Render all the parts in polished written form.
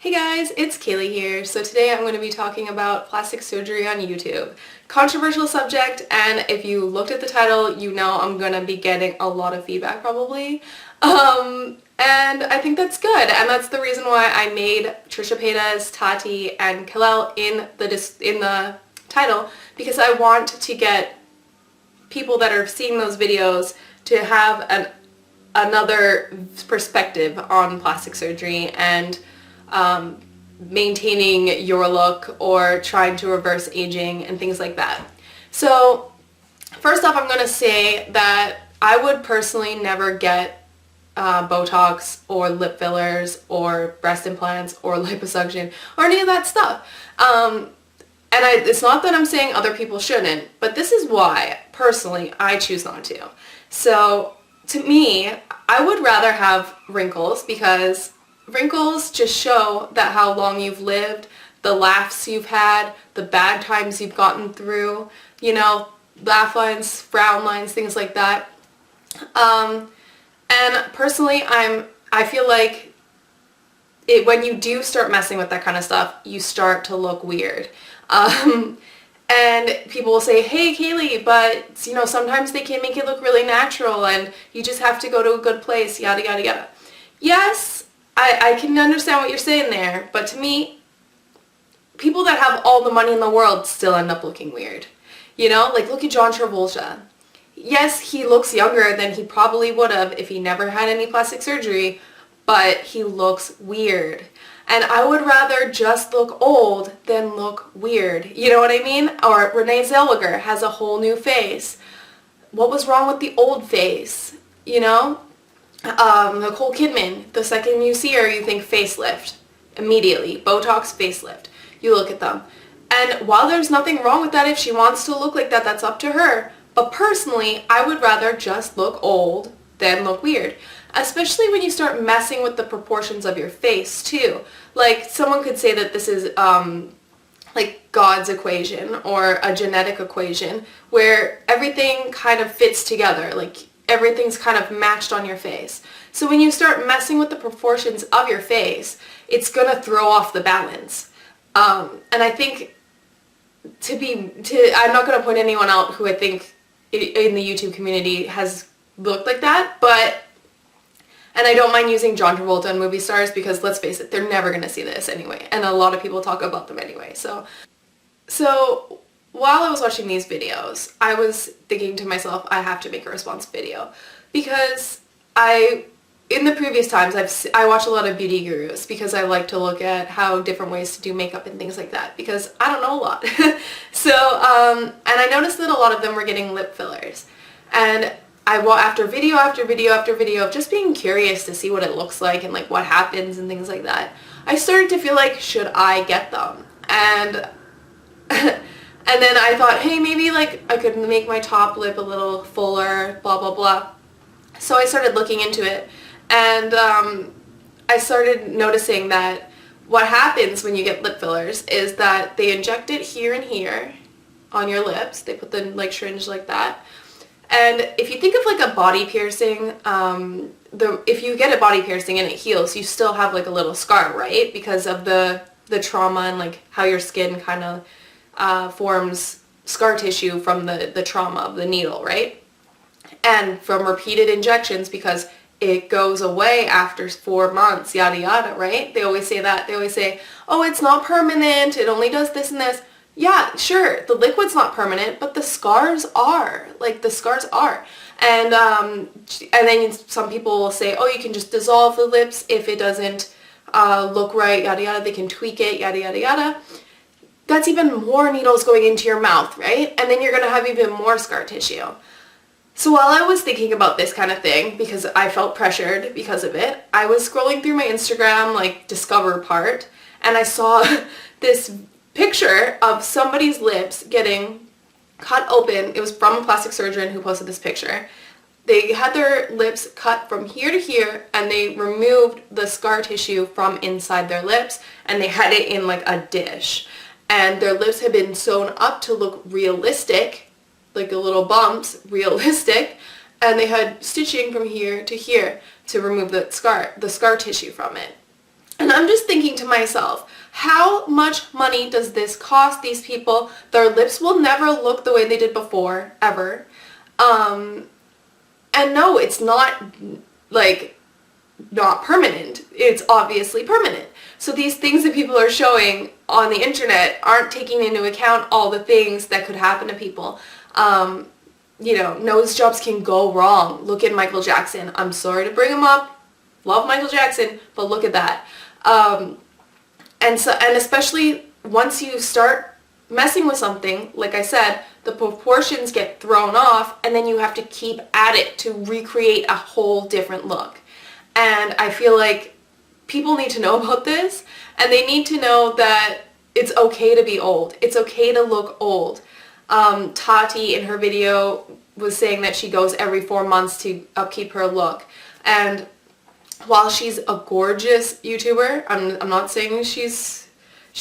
Hey guys, it's Kaylee here. So today I'm going to be talking about plastic surgery on YouTube. Controversial subject, and if you looked at the title, you know I'm going to be getting a lot of feedback probably. And I think that's good, and that's the reason why I made Trisha Paytas, Tati, and Kalel in the title, because I want to get people that are seeing those videos to have another perspective on plastic surgery and maintaining your look or trying to reverse aging and things like that. So first off, I'm going to say that I would personally never get botox or lip fillers or breast implants or liposuction or any of that stuff. It's not that I'm saying other people shouldn't, but this is why personally I choose not to. So to me, I would rather have wrinkles, because wrinkles just show that how long you've lived, the laughs you've had, the bad times you've gotten through, you know, laugh lines, frown lines, things like that. And personally, I feel like when you do start messing with that kind of stuff, you start to look weird. And people will say, hey Kaylee, but you know, sometimes they can make it look really natural and you just have to go to a good place, yada yada yada. Yes, I can understand what you're saying there, but to me, people that have all the money in the world still end up looking weird. You know, like look at John Travolta. Yes, he looks younger than he probably would have if he never had any plastic surgery, but he looks weird. And I would rather just look old than look weird. You know what I mean? Or Renee Zellweger has a whole new face. What was wrong with the old face? You know? Nicole Kidman, the second you see her, you think facelift. Immediately. Botox, facelift. You look at them. And while there's nothing wrong with that, if she wants to look like that, that's up to her. But personally, I would rather just look old than look weird. Especially when you start messing with the proportions of your face too. Like someone could say that this is like God's equation or a genetic equation where everything kind of fits together. Like everything's kind of matched on your face. So when you start messing with the proportions of your face, it's gonna throw off the balance. And I think I'm not gonna point anyone out who I think in the YouTube community has looked like that, and I don't mind using John Travolta and movie stars because let's face it, they're never gonna see this anyway, and a lot of people talk about them anyway. So while I was watching these videos, I was thinking to myself, I have to make a response video, because in the previous times I watch a lot of beauty gurus because I like to look at how different ways to do makeup and things like that, because I don't know a lot. So and I noticed that a lot of them were getting lip fillers, and after video after video after video of just being curious to see what it looks like and like what happens and things like that, I started to feel like, should I get them? And and then I thought, hey, maybe like I could make my top lip a little fuller, blah blah blah. So I started looking into it, and I started noticing that what happens when you get lip fillers is that they inject it here and here on your lips. They put the like syringe like that. And if you think of like a body piercing, if you get a body piercing and it heals, you still have like a little scar, right? Because of the trauma and like how your skin kind of forms scar tissue from the trauma of the needle, right? And from repeated injections, because it goes away after 4 months, yada yada, right? They always say that. They always say, oh, it's not permanent, it only does this and this. Yeah, sure, the liquid's not permanent, but the scars are. Like, the scars are. And then some people will say, oh, you can just dissolve the lips if it doesn't look right, yada yada. They can tweak it, yada yada yada. That's even more needles going into your mouth, right? And then you're going to have even more scar tissue. So while I was thinking about this kind of thing, because I felt pressured because of it, I was scrolling through my Instagram, like, discover part, and I saw this picture of somebody's lips getting cut open. It was from a plastic surgeon who posted this picture. They had their lips cut from here to here, and they removed the scar tissue from inside their lips, and they had it in like a dish. And their lips had been sewn up to look realistic, like the little bumps, realistic, and they had stitching from here to here to remove the scar tissue from it. And I'm just thinking to myself, how much money does this cost these people? Their lips will never look the way they did before, ever. And no, it's not, like, not permanent. It's obviously permanent. So these things that people are showing on the internet aren't taking into account all the things that could happen to people. You know, nose jobs can go wrong. Look at Michael Jackson. I'm sorry to bring him up. Love Michael Jackson, but look at that. And especially once you start messing with something, like I said, the proportions get thrown off, and then you have to keep at it to recreate a whole different look. And I feel like people need to know about this, and they need to know that it's okay to be old. It's okay to look old. Tati in her video was saying that she goes every 4 months to upkeep her look. And while she's a gorgeous YouTuber, I'm not saying she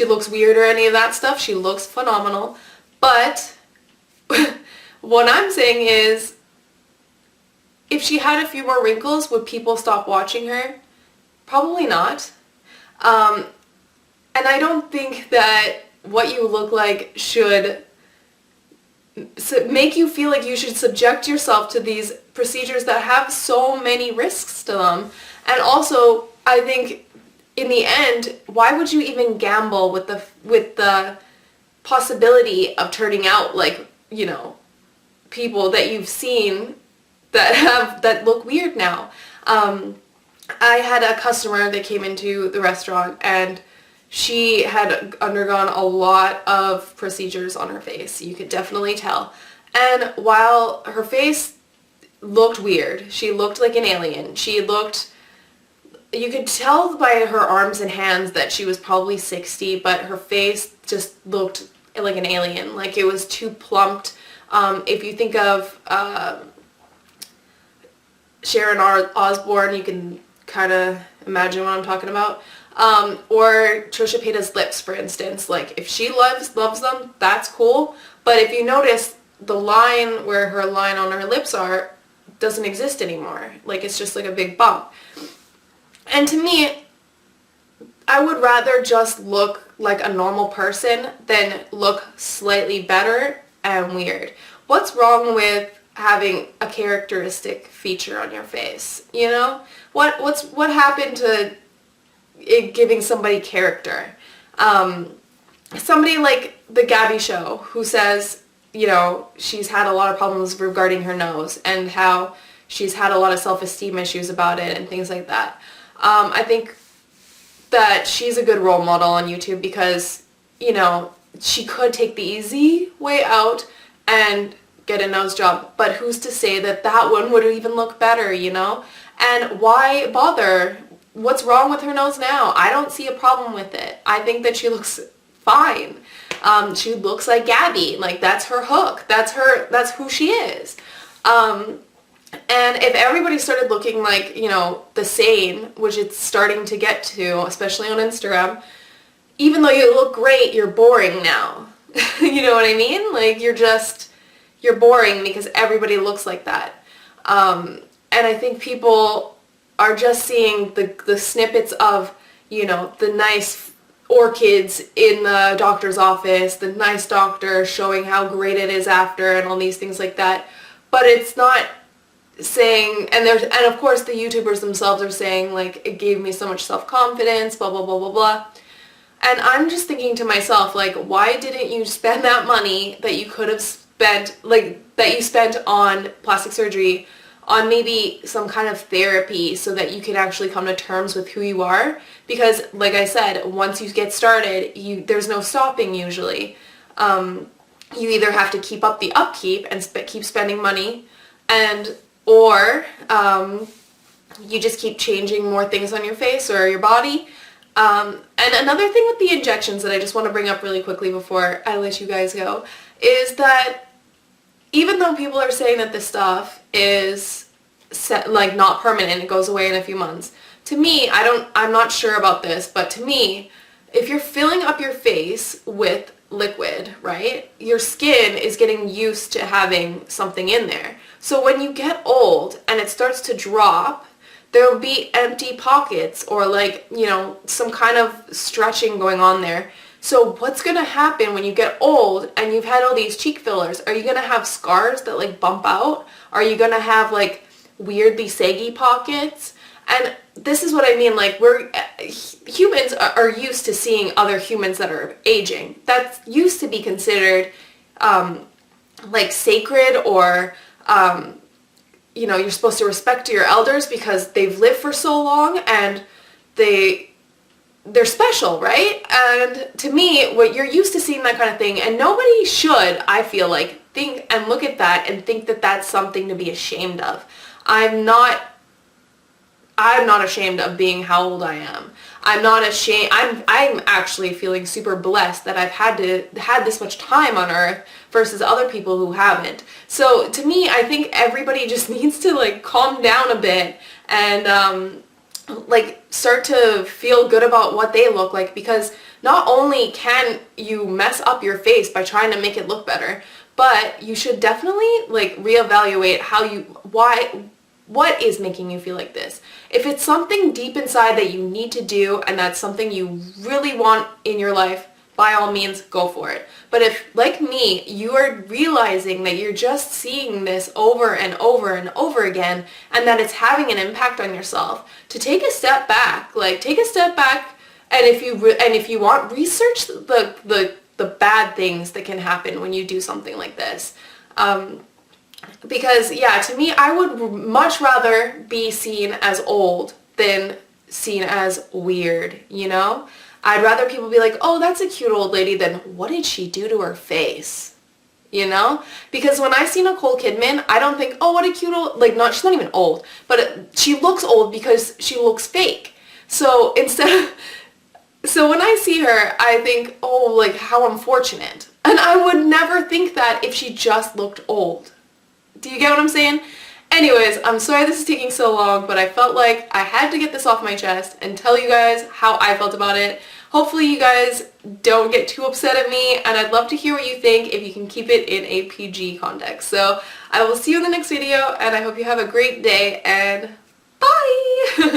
looks weird or any of that stuff. She looks phenomenal. But what I'm saying is, if she had a few more wrinkles, would people stop watching her? Probably not. And I don't think that what you look like should make you feel like you should subject yourself to these procedures that have so many risks to them. And also, I think in the end, why would you even gamble with the possibility of turning out like, you know, people that you've seen that look weird now? I had a customer that came into the restaurant, and she had undergone a lot of procedures on her face. You could definitely tell. And while her face looked weird, she looked like an alien. You could tell by her arms and hands that she was probably 60, but her face just looked like an alien. Like, it was too plumped. If you think of Sharon Osbourne, you can kind of imagine what I'm talking about. Or Trisha Paytas' lips, for instance. Like, if she loves them, that's cool. But if you notice, the line where her line on her lips are doesn't exist anymore. Like, it's just like a big bump. And to me, I would rather just look like a normal person than look slightly better and weird. What's wrong with having a characteristic feature on your face? You know? What happened to it giving somebody character? Somebody like the Gabby Show, who says, you know, she's had a lot of problems regarding her nose and how she's had a lot of self-esteem issues about it and things like that. I think that she's a good role model on YouTube because, you know, she could take the easy way out and get a nose job, but who's to say that that one would even look better, you know? And why bother? What's wrong with her nose now? I don't see a problem with it. I think that she looks fine. She looks like Gabby. Like, that's her hook. That's who she is. And if everybody started looking like, you know, the same, which it's starting to get to, especially on Instagram, even though you look great, you're boring now. You know what I mean? Like, you're boring because everybody looks like that. And I think people are just seeing the snippets of, you know, the nice orchids in the doctor's office, the nice doctor showing how great it is after, and all these things like that. But it's not saying, and of course the YouTubers themselves are saying, like, it gave me so much self-confidence, blah, blah, blah, blah, blah. And I'm just thinking to myself, like, why didn't you spend that money that you could have spent, like, that you spent on plastic surgery, on maybe some kind of therapy so that you can actually come to terms with who you are? Because, like I said, once you get started, there's no stopping usually. You either have to keep up the upkeep and keep spending money, or you just keep changing more things on your face or your body. And another thing with the injections that I just want to bring up really quickly before I let you guys go is that even though people are saying that this stuff is not permanent, it goes away in a few months, to me, I'm not sure about this, but to me, if you're filling up your face with liquid, right, your skin is getting used to having something in there. So when you get old and it starts to drop, there will be empty pockets or like, you know, some kind of stretching going on there. So what's going to happen when you get old and you've had all these cheek fillers? Are you going to have scars that like bump out? Are you going to have like weirdly saggy pockets? And this is what I mean, like humans are used to seeing other humans that are aging. That used to be considered like sacred, or you know, you're supposed to respect your elders because they've lived for so long and they're special, right? And to me, what you're used to seeing that kind of thing, and nobody should, I feel like, think and look at that and think that that's something to be ashamed of. I'm not ashamed of being how old I am. I'm not ashamed. I'm actually feeling super blessed that I've had this much time on earth versus other people who haven't. So to me, I think everybody just needs to like calm down a bit and like start to feel good about what they look like, because not only can you mess up your face by trying to make it look better, but you should definitely like reevaluate what is making you feel like this. If it's something deep inside that you need to do and that's something you really want in your life, by all means, go for it. But if, like me, you are realizing that you're just seeing this over and over and over again and that it's having an impact on yourself, to take a step back, and if you want, research the bad things that can happen when you do something like this. Because, yeah, to me, I would much rather be seen as old than seen as weird, you know? I'd rather people be like, oh, that's a cute old lady, than what did she do to her face? You know? Because when I see Nicole Kidman, I don't think, oh, what a cute old, like, she's not even old, but she looks old because she looks fake. So so when I see her, I think, oh, like, how unfortunate. And I would never think that if she just looked old. Do you get what I'm saying? Anyways, I'm sorry this is taking so long, but I felt like I had to get this off my chest and tell you guys how I felt about it. Hopefully you guys don't get too upset at me, and I'd love to hear what you think if you can keep it in a PG context. So I will see you in the next video, and I hope you have a great day, and bye!